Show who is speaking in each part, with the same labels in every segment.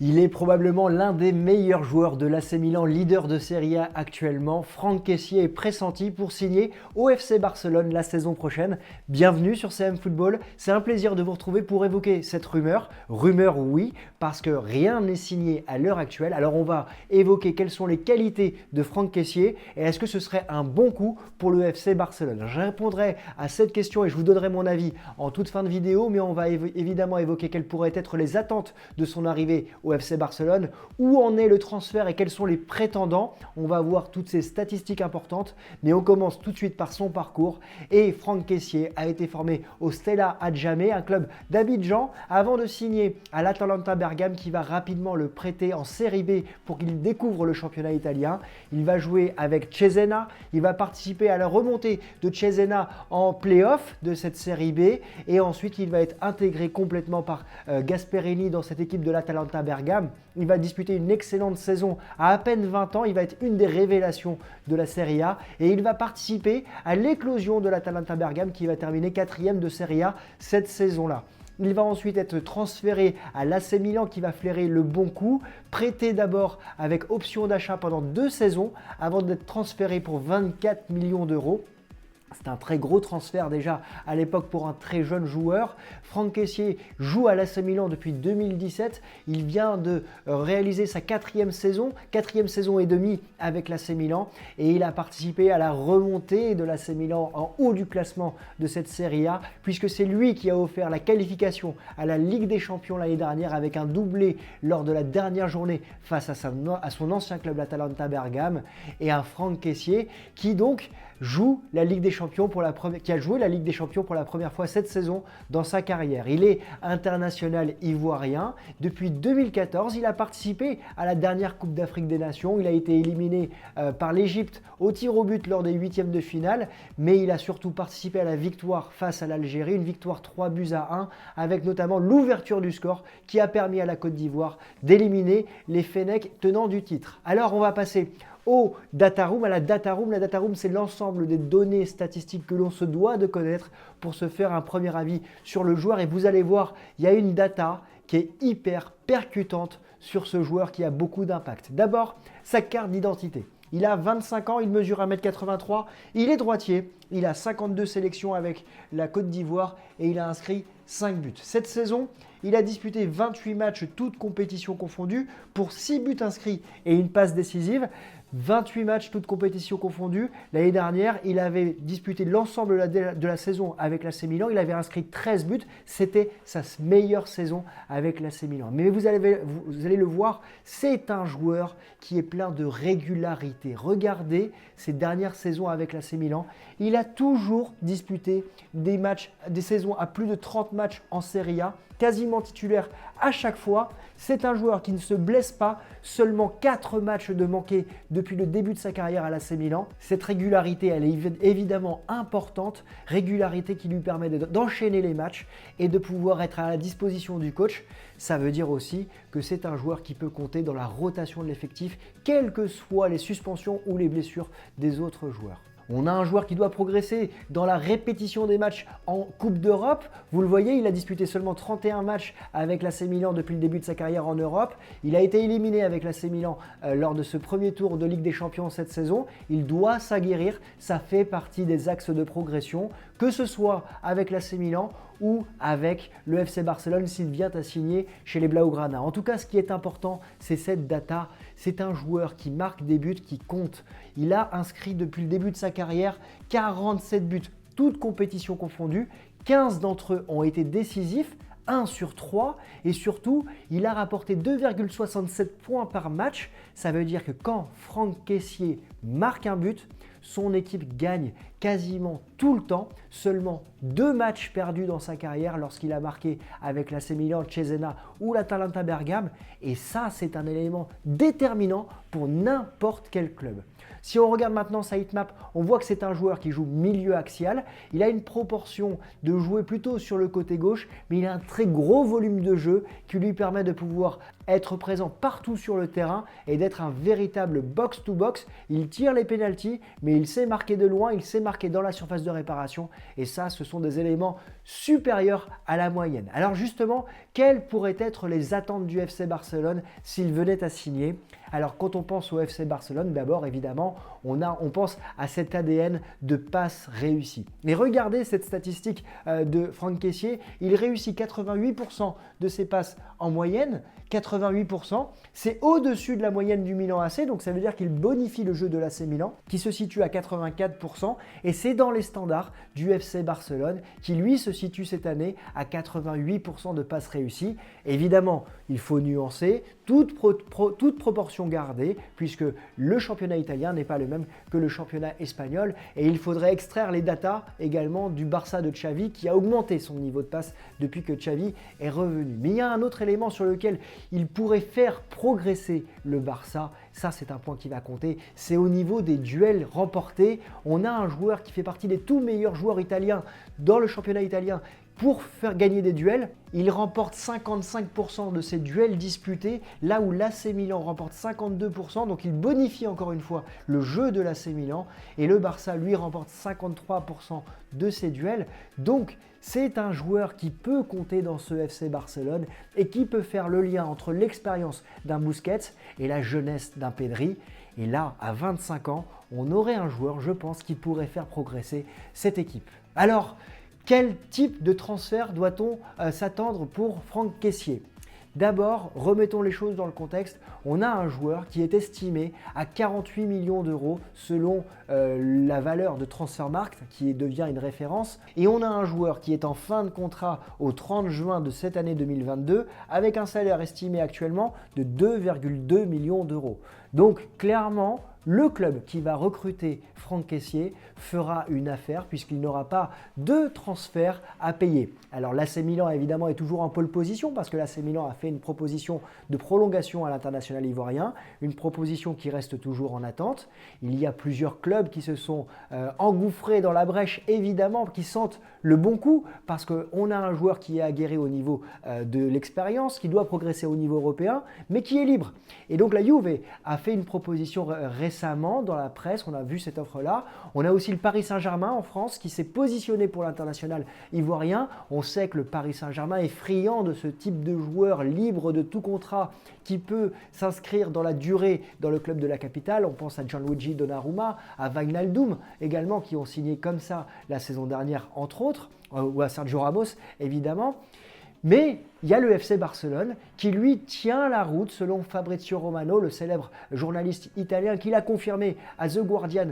Speaker 1: Il est probablement l'un des meilleurs joueurs de l'AC Milan, leader de Serie A actuellement. Franck Kessié est pressenti pour signer au FC Barcelone la saison prochaine. Bienvenue sur CM Football. C'est un plaisir de vous retrouver pour évoquer cette rumeur. Rumeur oui, parce que rien n'est signé à l'heure actuelle. Alors on va évoquer quelles sont les qualités de Franck Kessié et est-ce que ce serait un bon coup pour le FC Barcelone. Je répondrai à cette question et je vous donnerai mon avis en toute fin de vidéo, mais on va évidemment évoquer quelles pourraient être les attentes de son arrivée au FC Barcelone, où en est le transfert et quels sont les prétendants. On va voir toutes ces statistiques importantes, mais on commence tout de suite par son parcours. Et Franck Kessié a été formé au Stella Adjamé, un club d'Abidjan, avant de signer à l'Atalanta Bergame qui va rapidement le prêter en Série B pour qu'il découvre le championnat italien. Il va jouer avec Cesena, il va participer à la remontée de Cesena en play-off de cette Série B et ensuite il va être intégré complètement par Gasperini dans cette équipe de l'Atalanta Bergame. Il va disputer une excellente saison à peine 20 ans. Il va être une des révélations de la Serie A et il va participer à l'éclosion de l'Atalanta Bergame qui va terminer 4e de Serie A cette saison-là. Il va ensuite être transféré à l'AC Milan qui va flairer le bon coup, prêté d'abord avec option d'achat pendant 2 saisons avant d'être transféré pour 24 millions d'euros. C'est un très gros transfert déjà à l'époque pour un très jeune joueur. Franck Kessié joue à l'AC Milan depuis 2017. Il vient de réaliser sa 4e saison et demie avec l'AC Milan et il a participé à la remontée de l'AC Milan en haut du classement de cette Serie A puisque c'est lui qui a offert la qualification à la Ligue des Champions l'année dernière avec un doublé lors de la dernière journée face à son ancien club l'Atalanta Bergame et un Franck Kessié qui donc joue la Ligue des Champions qui a joué la Ligue des Champions pour la première fois cette saison dans sa carrière. Il est international ivoirien. Depuis 2014, il a participé à la dernière Coupe d'Afrique des Nations. Il a été éliminé par l'Égypte au tir au but lors des 8e de finale, mais il a surtout participé à la victoire face à l'Algérie, une victoire 3-1 avec notamment l'ouverture du score qui a permis à la Côte d'Ivoire d'éliminer les Fennecs tenants du titre. Alors on va passer au data room, à la data room. La data room, c'est l'ensemble des données statistiques que l'on se doit de connaître pour se faire un premier avis sur le joueur. Et vous allez voir, il y a une data qui est hyper percutante sur ce joueur qui a beaucoup d'impact. D'abord, sa carte d'identité. Il a 25 ans, il mesure 1m83, il est droitier, il a 52 sélections avec la Côte d'Ivoire et il a inscrit 5 buts. Cette saison, il a disputé 28 matchs, toutes compétitions confondues, pour 6 buts inscrits et une passe décisive. 28 matchs, toutes compétitions confondues. L'année dernière, il avait disputé l'ensemble de la saison avec l'AC Milan. Il avait inscrit 13 buts. C'était sa meilleure saison avec l'AC Milan. Mais vous allez le voir, c'est un joueur qui est plein de régularité. Regardez ses dernières saisons avec l'AC Milan. Il a toujours disputé des saisons à plus de 30 matchs en Serie A, quasiment titulaire à chaque fois. C'est un joueur qui ne se blesse pas, seulement 4 matchs de manqués depuis le début de sa carrière à l'AC Milan. Cette régularité, elle est évidemment importante, régularité qui lui permet d'enchaîner les matchs et de pouvoir être à la disposition du coach. Ça veut dire aussi que c'est un joueur qui peut compter dans la rotation de l'effectif, quelles que soient les suspensions ou les blessures des autres joueurs. On a un joueur qui doit progresser dans la répétition des matchs en Coupe d'Europe. Vous le voyez, il a disputé seulement 31 matchs avec l'AC Milan depuis le début de sa carrière en Europe. Il a été éliminé avec l'AC Milan lors de ce premier tour de Ligue des Champions cette saison. Il doit s'aguerrir, ça fait partie des axes de progression, que ce soit avec l'AC Milan ou avec le FC Barcelone s'il vient à signer chez les Blaugrana. En tout cas, ce qui est important, c'est cette data. C'est un joueur qui marque des buts, qui compte. Il a inscrit depuis le début de sa carrière 47 buts, toutes compétitions confondues. 15 d'entre eux ont été décisifs, 1 sur 3 et surtout, il a rapporté 2,67 points par match. Ça veut dire que quand Franck Kessié marque un but, son équipe gagne quasiment tout le temps. Seulement 2 matchs perdus dans sa carrière lorsqu'il a marqué avec l'AC Milan, Cesena ou l'Atalanta Bergame. Et ça, c'est un élément déterminant pour n'importe quel club. Si on regarde maintenant sa heatmap, on voit que c'est un joueur qui joue milieu axial. Il a une proportion de jouer plutôt sur le côté gauche, mais il a un très gros volume de jeu qui lui permet de pouvoir être présent partout sur le terrain et d'être un véritable box-to-box. Il tire les pénaltys, mais il sait marquer de loin, il sait marqué dans la surface de réparation et ça, ce sont des éléments supérieurs à la moyenne. Alors justement, quelles pourraient être les attentes du FC Barcelone s'il venait à signer? Alors quand on pense au FC Barcelone, d'abord évidemment, on pense à cet ADN de passes réussies. Mais regardez cette statistique de Franck Kessié, il réussit 88% de ses passes en moyenne. 88%, c'est au-dessus de la moyenne du Milan AC, donc ça veut dire qu'il bonifie le jeu de l'AC Milan, qui se situe à 84%, et c'est dans les standards du FC Barcelone, qui lui se situe cette année à 88% de passes réussies. Évidemment, il faut nuancer, toute proportion gardée, puisque le championnat italien n'est pas le même que le championnat espagnol, et il faudrait extraire les datas également du Barça de Xavi, qui a augmenté son niveau de passe depuis que Xavi est revenu. Mais il y a un autre élément sur lequel il pourrait faire progresser le Barça, ça c'est un point qui va compter, c'est au niveau des duels remportés. On a un joueur qui fait partie des tout meilleurs joueurs italiens dans le championnat italien pour faire gagner des duels. Il remporte 55% de ses duels disputés, là où l'AC Milan remporte 52%, donc il bonifie encore une fois le jeu de l'AC Milan, et le Barça, lui, remporte 53% de ses duels. Donc, c'est un joueur qui peut compter dans ce FC Barcelone et qui peut faire le lien entre l'expérience d'un Busquets et la jeunesse d'un Pedri. Et là, à 25 ans, on aurait un joueur, je pense, qui pourrait faire progresser cette équipe. Alors, quel type de transfert doit-on s'attendre pour Franck Kessié? D'abord, remettons les choses dans le contexte. On a un joueur qui est estimé à 48 millions d'euros selon la valeur de Transfermarkt qui devient une référence. Et on a un joueur qui est en fin de contrat au 30 juin de cette année 2022 avec un salaire estimé actuellement de 2,2 millions d'euros. Donc clairement, le club qui va recruter Franck Kessié fera une affaire puisqu'il n'aura pas de transfert à payer. Alors l'AC Milan évidemment est toujours en pole position parce que l'AC Milan a fait une proposition de prolongation à l'international ivoirien, une proposition qui reste toujours en attente. Il y a plusieurs clubs qui se sont engouffrés dans la brèche évidemment, qui sentent le bon coup parce qu'on a un joueur qui est aguerri au niveau de l'expérience, qui doit progresser au niveau européen, mais qui est libre. Et donc la Juve a fait une proposition récemment dans la presse, on a vu cette offre-là. On a aussi le Paris Saint-Germain en France qui s'est positionné pour l'international ivoirien. On sait que le Paris Saint-Germain est friand de ce type de joueur libre de tout contrat qui peut s'inscrire dans la durée dans le club de la capitale. On pense à Gianluigi Donnarumma, à Wijnaldum également qui ont signé comme ça la saison dernière entre autres, ou à Sergio Ramos évidemment. Mais il y a le FC Barcelone qui lui tient la route selon Fabrizio Romano, le célèbre journaliste italien qui l'a confirmé à The Guardian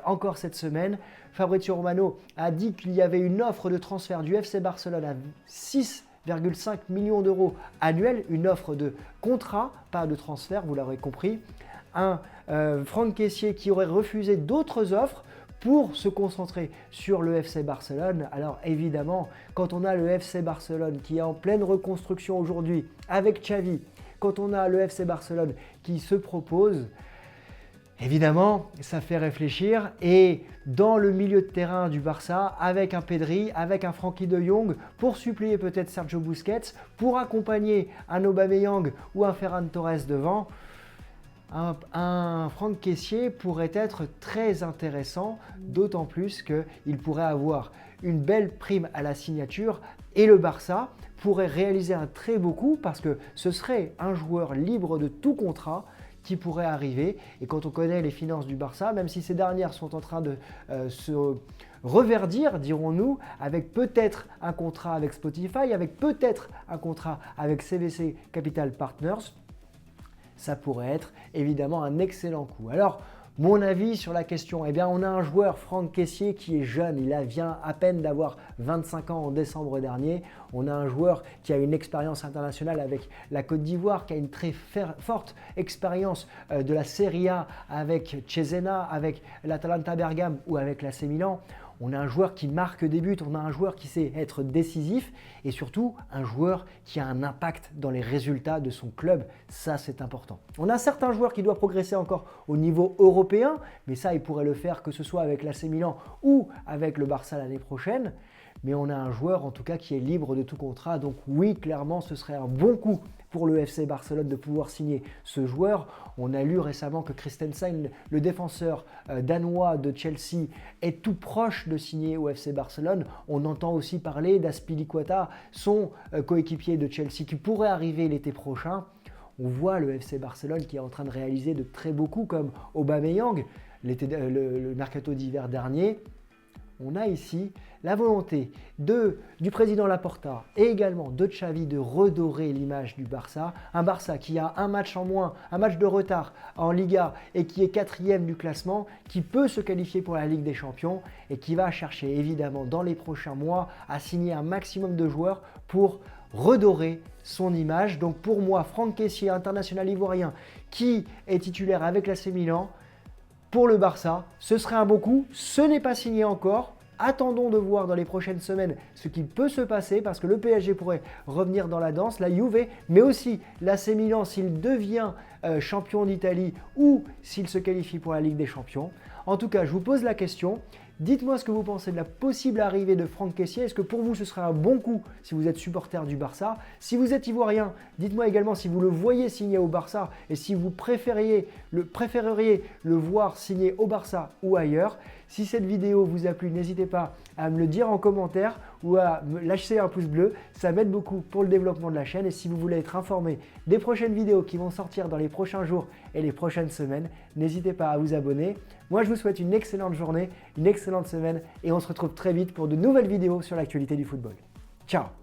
Speaker 1: encore cette semaine. Fabrizio Romano a dit qu'il y avait une offre de transfert du FC Barcelone à 6,5 millions d'euros annuels, une offre de contrat, pas de transfert, vous l'aurez compris. Un Franck Kessié qui aurait refusé d'autres offres pour se concentrer sur le FC Barcelone. Alors évidemment, quand on a le FC Barcelone qui est en pleine reconstruction aujourd'hui avec Xavi, quand on a le FC Barcelone qui se propose, évidemment, ça fait réfléchir. Et dans le milieu de terrain du Barça, avec un Pedri, avec un Frenkie de Jong, pour suppléer peut-être Sergio Busquets, pour accompagner un Aubameyang ou un Ferran Torres devant, un Franck Kessié pourrait être très intéressant, d'autant plus qu'il pourrait avoir une belle prime à la signature et le Barça pourrait réaliser un très beau coup parce que ce serait un joueur libre de tout contrat qui pourrait arriver. Et quand on connaît les finances du Barça, même si ces dernières sont en train de se reverdir, dirons-nous, avec peut-être un contrat avec Spotify, avec peut-être un contrat avec CVC Capital Partners, ça pourrait être évidemment un excellent coup. Alors, mon avis sur la question, eh bien on a un joueur, Franck Kessié, qui est jeune, il vient à peine d'avoir 25 ans en décembre dernier. On a un joueur qui a une expérience internationale avec la Côte d'Ivoire, qui a une très forte expérience de la Serie A avec Cesena, avec l'Atalanta Bergame ou avec l'AC Milan. On a un joueur qui marque des buts, on a un joueur qui sait être décisif et surtout un joueur qui a un impact dans les résultats de son club. Ça, c'est important. On a certains joueurs qui doivent progresser encore au niveau européen, mais ça, ils pourraient le faire que ce soit avec l'AC Milan ou avec le Barça l'année prochaine. Mais on a un joueur en tout cas qui est libre de tout contrat. Donc oui, clairement, ce serait un bon coup pour le FC Barcelone de pouvoir signer ce joueur. On a lu récemment que Christensen, le défenseur danois de Chelsea, est tout proche de signer au FC Barcelone. On entend aussi parler d'Azpilicueta, son coéquipier de Chelsea, qui pourrait arriver l'été prochain. On voit le FC Barcelone qui est en train de réaliser de très beaux coups comme Aubameyang, le mercato d'hiver dernier. On a ici la volonté du président Laporta et également de Xavi de redorer l'image du Barça. Un Barça qui a un match en moins, un match de retard en Liga et qui est 4e du classement, qui peut se qualifier pour la Ligue des Champions et qui va chercher évidemment dans les prochains mois à signer un maximum de joueurs pour redorer son image. Donc pour moi, Franck Kessié, international ivoirien, qui est titulaire avec l'AC Milan, pour le Barça, ce serait un bon coup. Ce n'est pas signé encore. Attendons de voir dans les prochaines semaines ce qui peut se passer parce que le PSG pourrait revenir dans la danse, la Juve, mais aussi l'AC Milan s'il devient champion d'Italie ou s'il se qualifie pour la Ligue des Champions. En tout cas, je vous pose la question. Dites-moi ce que vous pensez de la possible arrivée de Franck Kessié. Est-ce que pour vous, ce serait un bon coup si vous êtes supporter du Barça? Si vous êtes ivoirien, dites-moi également si vous le voyez signer au Barça et si vous préféreriez le voir signer au Barça ou ailleurs. Si cette vidéo vous a plu, n'hésitez pas à me le dire en commentaire ou à me lâcher un pouce bleu. Ça m'aide beaucoup pour le développement de la chaîne. Et si vous voulez être informé des prochaines vidéos qui vont sortir dans les prochains jours et les prochaines semaines, n'hésitez pas à vous abonner. Moi, je vous souhaite une excellente journée, une excellente semaine et on se retrouve très vite pour de nouvelles vidéos sur l'actualité du football. Ciao!